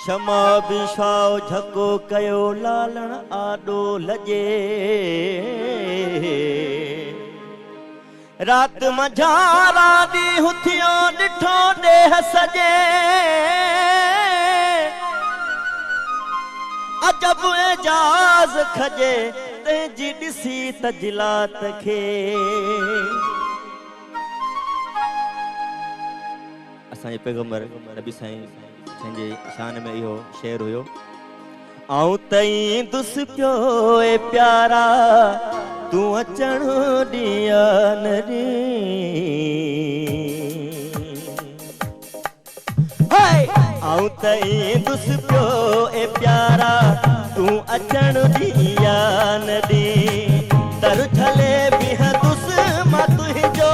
क्षमा बिछाओ झको कयो लालण आडो लजे रात मझारा दी हुथियो डिठो देह सजे अजब एजाज खजे तेजी दिसी तजलात खे असांजे पैगंबर नबी साईं जंहिंजे शान में इहो शेर हुयो आऊं तई दुस पियो ए प्यारा तू अचण ॾियन रे आऊं तई दुस पियो ए प्यारा तू अचण ॾियन रे दर छले बिह दुस मां तुंहिंजो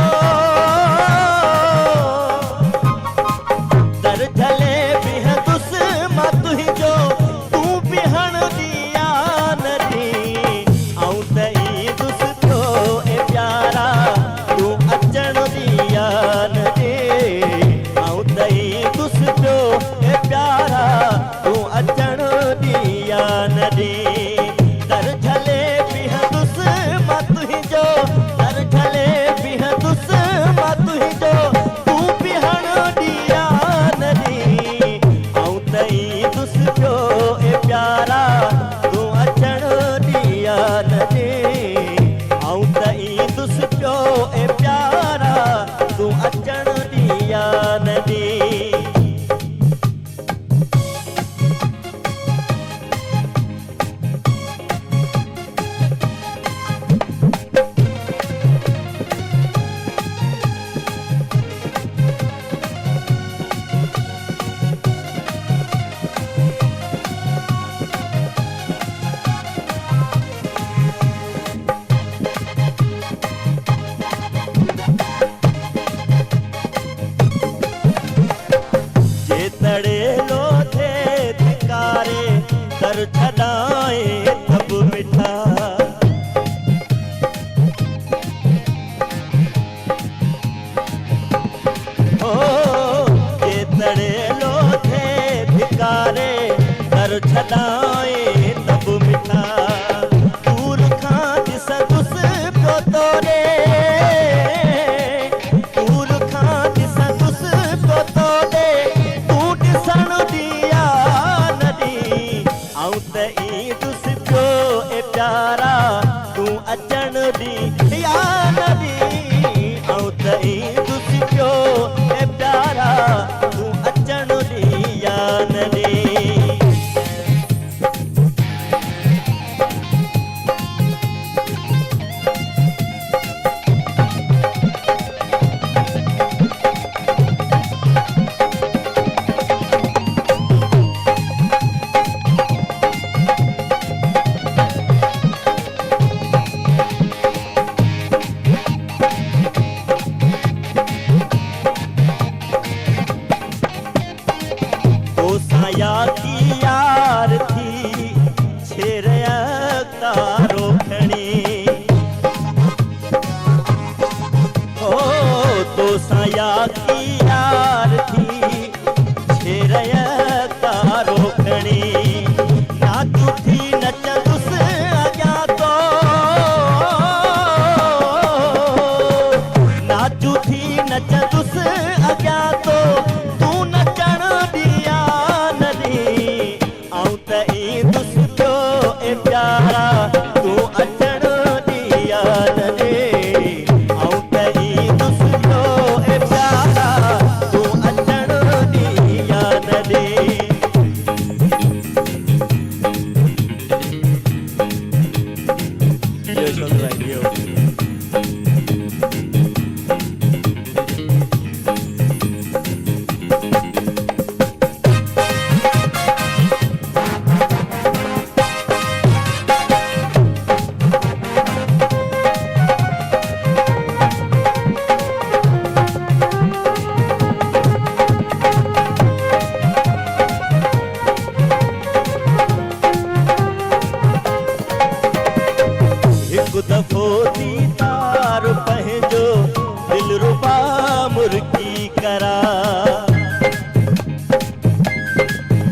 करा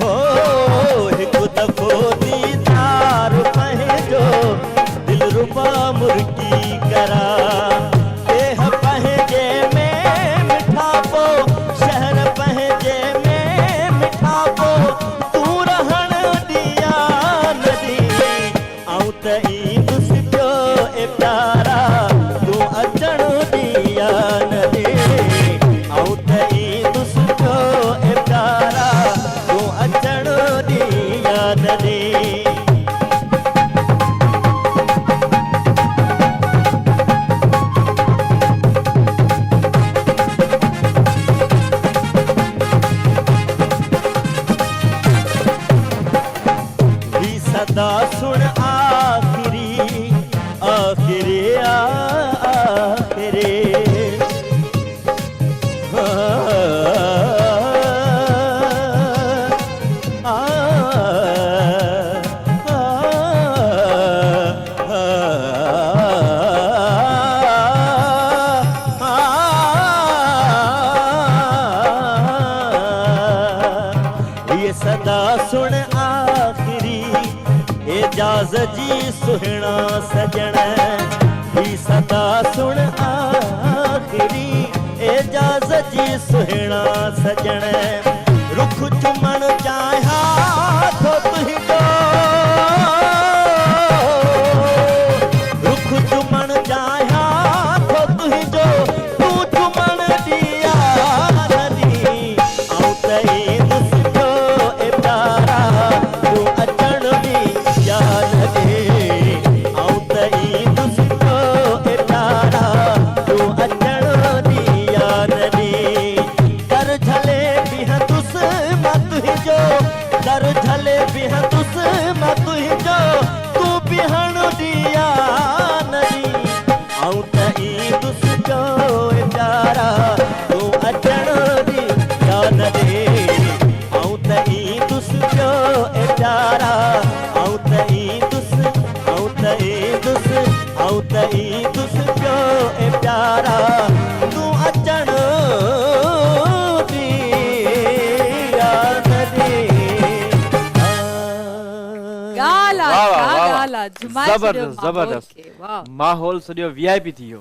ओ सुहिणा सजण ही सदा सुण आखिरी इजाज़त जी सुहिणा सजण रुख चुमण चाहिया थो तुंहिंजो रुख चुमण चाहिया थो तुंहिंजो तूं चुमण दिया नदी आऊं त ईंदुसि पियो ए प्यारा तूं अचण बि याद ॾे आऊं त ईंदुसि पियो ए प्यारा तूं अचण बि याद ॾे कर झले बीहंदुसि मां तुंहिंजो दर झले बीहंदुसि मां तुंहिंजो तूं बीहण दिया नदी आऊं त ईंदुसि पियो ए प्यारा तूं अचण बि याद ॾे आऊं त ईंदुसि पियो ए प्यारा आऊं त ईंदुसि आऊं त ईंदुसि आऊं त ईंदुसि पियो ए प्यारा तूं अचण बि याद ॾे गाला वाह, वाह, वाह। गाला जुमाए जबरदस्त छॾियो जबरदस्त माहौल खे, वाह माहौल सॼो वीआईपी थी वियो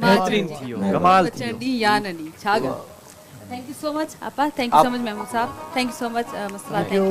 बेहतरीन थी वियो कमाल थी अचण वियो ॾींहुं या न ॾींहुं छा ॻाल्हि थैंक यू सो मच आपा thank you so much Mahmood साहब थैंक यू सो मच मसला थैंक यू